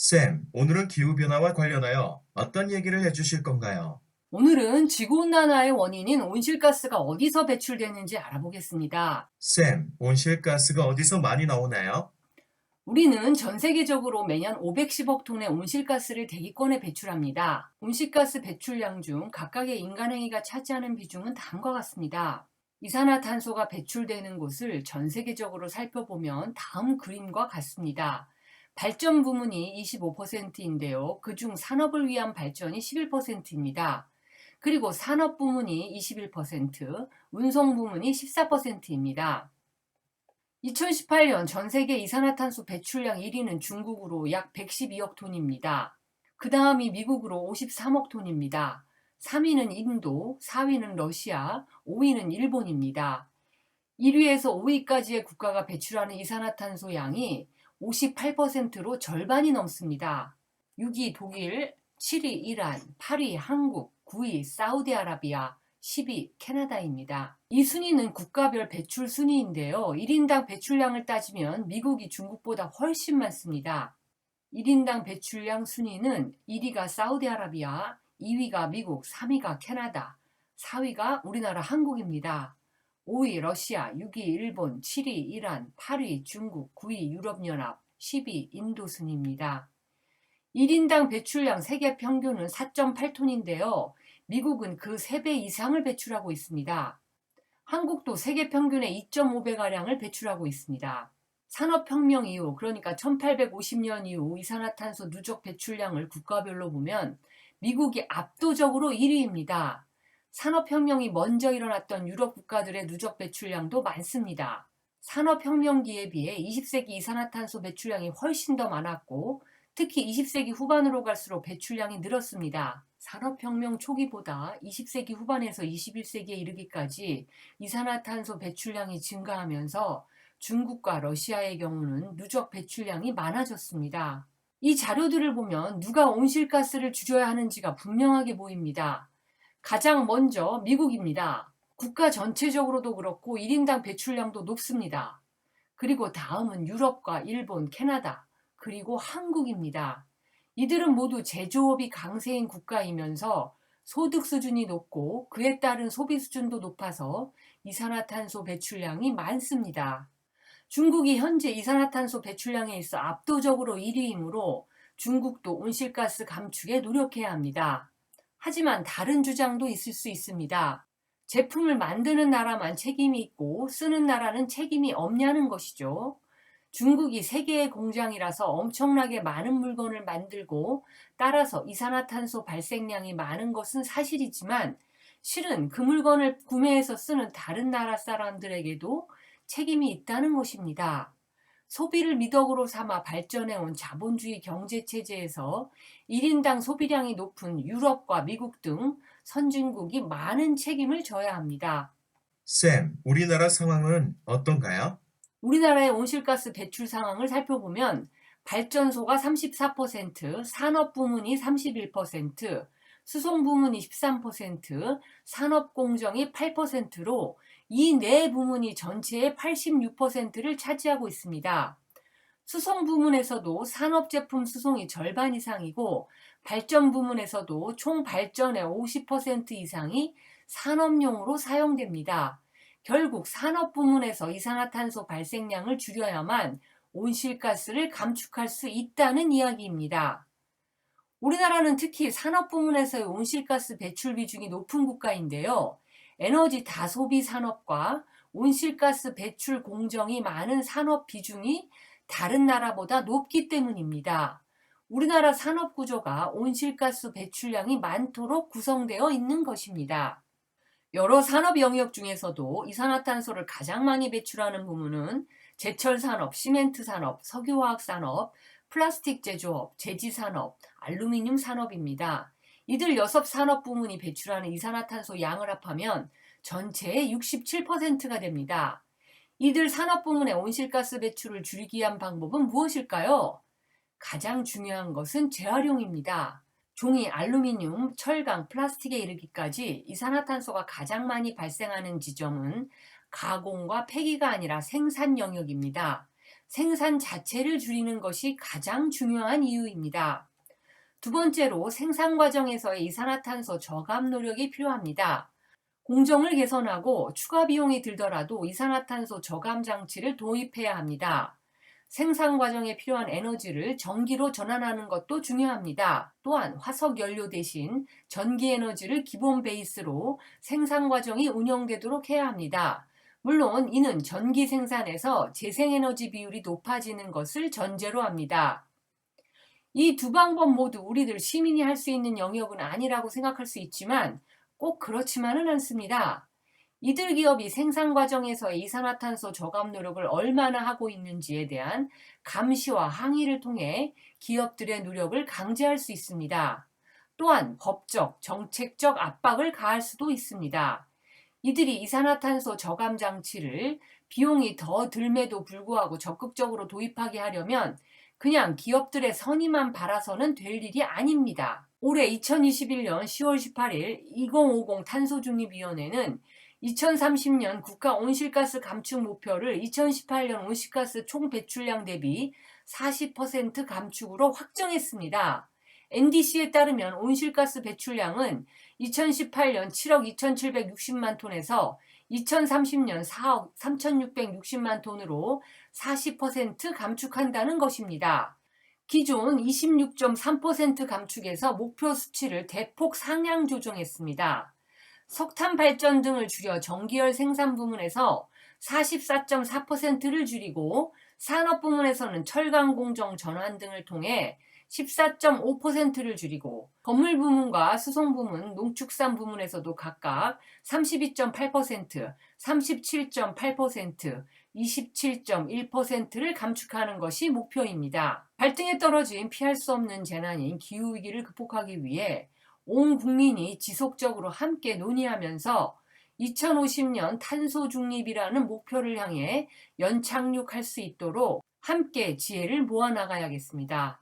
쌤, 오늘은 기후변화와 관련하여 어떤 얘기를 해주실 건가요? 오늘은 지구온난화의 원인인 온실가스가 어디서 배출되는지 알아보겠습니다. 쌤, 온실가스가 어디서 많이 나오나요? 우리는 전 세계적으로 매년 510억 톤의 온실가스를 대기권에 배출합니다. 온실가스 배출량 중 각각의 인간행위가 차지하는 비중은 다음과 같습니다. 이산화탄소가 배출되는 곳을 전 세계적으로 살펴보면 다음 그림과 같습니다. 발전 부문이 25%인데요. 그중 산업을 위한 발전이 11%입니다. 그리고 산업 부문이 21%, 운송 부문이 14%입니다. 2018년 전 세계 이산화탄소 배출량 1위는 중국으로 약 112억 톤입니다. 그 다음이 미국으로 53억 톤입니다. 3위는 인도, 4위는 러시아, 5위는 일본입니다. 1위에서 5위까지의 국가가 배출하는 이산화탄소 양이 58%로 절반이 넘습니다. 6위 독일, 7위 이란, 8위 한국, 9위 사우디아라비아, 10위 캐나다입니다. 이 순위는 국가별 배출 순위인데요. 1인당 배출량을 따지면 미국이 중국보다 훨씬 많습니다. 1인당 배출량 순위는 1위가 사우디아라비아, 2위가 미국, 3위가 캐나다, 4위가 우리나라 한국입니다. 5위 러시아, 6위 일본, 7위 이란, 8위 중국, 9위 유럽연합, 10위 인도 순입니다. 1인당 배출량 세계 평균은 4.8톤인데요. 미국은 그 3배 이상을 배출하고 있습니다. 한국도 세계 평균의 2.5배가량을 배출하고 있습니다. 산업혁명 이후, 그러니까 1850년 이후 이산화탄소 누적 배출량을 국가별로 보면 미국이 압도적으로 1위입니다. 산업혁명이 먼저 일어났던 유럽 국가들의 누적 배출량도 많습니다. 산업혁명기에 비해 20세기 이산화탄소 배출량이 훨씬 더 많았고, 특히 20세기 후반으로 갈수록 배출량이 늘었습니다. 산업혁명 초기보다 20세기 후반에서 21세기에 이르기까지 이산화탄소 배출량이 증가하면서 중국과 러시아의 경우는 누적 배출량이 많아졌습니다. 이 자료들을 보면 누가 온실가스를 줄여야 하는지가 분명하게 보입니다. 가장 먼저 미국입니다. 국가 전체적으로도 그렇고 1인당 배출량도 높습니다. 그리고 다음은 유럽과 일본, 캐나다, 그리고 한국입니다. 이들은 모두 제조업이 강세인 국가이면서 소득 수준이 높고 그에 따른 소비 수준도 높아서 이산화탄소 배출량이 많습니다. 중국이 현재 이산화탄소 배출량에 있어 압도적으로 1위이므로 중국도 온실가스 감축에 노력해야 합니다. 하지만 다른 주장도 있을 수 있습니다. 제품을 만드는 나라만 책임이 있고 쓰는 나라는 책임이 없냐는 것이죠. 중국이 세계의 공장이라서 엄청나게 많은 물건을 만들고 따라서 이산화탄소 발생량이 많은 것은 사실이지만 실은 그 물건을 구매해서 쓰는 다른 나라 사람들에게도 책임이 있다는 것입니다. 소비를 미덕으로 삼아 발전해온 자본주의 경제체제에서 1인당 소비량이 높은 유럽과 미국 등 선진국이 많은 책임을 져야 합니다. 쌤, 우리나라 상황은 어떤가요? 우리나라의 온실가스 배출 상황을 살펴보면 발전소가 34%, 산업 부문이 31%, 수송 부문이 13%, 산업 공정이 8%로 이 네 부문이 전체의 86%를 차지하고 있습니다. 수송 부문에서도 산업 제품 수송이 절반 이상이고 발전 부문에서도 총 발전의 50% 이상이 산업용으로 사용됩니다. 결국 산업 부문에서 이산화탄소 발생량을 줄여야만 온실가스를 감축할 수 있다는 이야기입니다. 우리나라는 특히 산업 부문에서의 온실가스 배출 비중이 높은 국가인데요. 에너지 다소비 산업과 온실가스 배출 공정이 많은 산업 비중이 다른 나라보다 높기 때문입니다. 우리나라 산업 구조가 온실가스 배출량이 많도록 구성되어 있는 것입니다. 여러 산업 영역 중에서도 이산화탄소를 가장 많이 배출하는 부문은 제철 산업, 시멘트 산업, 석유화학 산업, 플라스틱 제조업, 제지 산업, 알루미늄 산업입니다. 이들 6산업 부문이 배출하는 이산화탄소 양을 합하면 전체의 67%가 됩니다. 이들 산업 부문의 온실가스 배출을 줄이기 위한 방법은 무엇일까요? 가장 중요한 것은 재활용입니다. 종이, 알루미늄, 철강, 플라스틱에 이르기까지 이산화탄소가 가장 많이 발생하는 지점은 가공과 폐기가 아니라 생산 영역입니다. 생산 자체를 줄이는 것이 가장 중요한 이유입니다. 두 번째로 생산 과정에서의 이산화탄소 저감 노력이 필요합니다. 공정을 개선하고 추가 비용이 들더라도 이산화탄소 저감 장치를 도입해야 합니다. 생산 과정에 필요한 에너지를 전기로 전환하는 것도 중요합니다. 또한 화석 연료 대신 전기 에너지를 기본 베이스로 생산 과정이 운영되도록 해야 합니다. 물론 이는 전기 생산에서 재생에너지 비율이 높아지는 것을 전제로 합니다. 이 두 방법 모두 우리들 시민이 할 수 있는 영역은 아니라고 생각할 수 있지만 꼭 그렇지만은 않습니다. 이들 기업이 생산 과정에서의 이산화탄소 저감 노력을 얼마나 하고 있는지에 대한 감시와 항의를 통해 기업들의 노력을 강제할 수 있습니다. 또한 법적, 정책적 압박을 가할 수도 있습니다. 이들이 이산화탄소 저감 장치를 비용이 더 들매도 불구하고 적극적으로 도입하게 하려면 그냥 기업들의 선의만 바라서는 될 일이 아닙니다. 올해 2021년 10월 18일 2050 탄소중립위원회는 2030년 국가 온실가스 감축 목표를 2018년 온실가스 총 배출량 대비 40% 감축으로 확정했습니다. NDC에 따르면 온실가스 배출량은 2018년 7억 2,760만 톤에서 2030년 4억 3,660만 톤으로 40% 감축한다는 것입니다. 기존 26.3% 감축에서 목표 수치를 대폭 상향 조정했습니다. 석탄 발전 등을 줄여 전기열 생산 부문에서 44.4%를 줄이고 산업 부문에서는 철강 공정 전환 등을 통해 14.5%를 줄이고 건물 부문과 수송 부문, 농축산 부문에서도 각각 32.8%, 37.8%, 27.1%를 감축하는 것이 목표입니다. 발등에 떨어진 피할 수 없는 재난인 기후위기를 극복하기 위해 온 국민이 지속적으로 함께 논의하면서 2050년 탄소 중립이라는 목표를 향해 연착륙할 수 있도록 함께 지혜를 모아나가야겠습니다.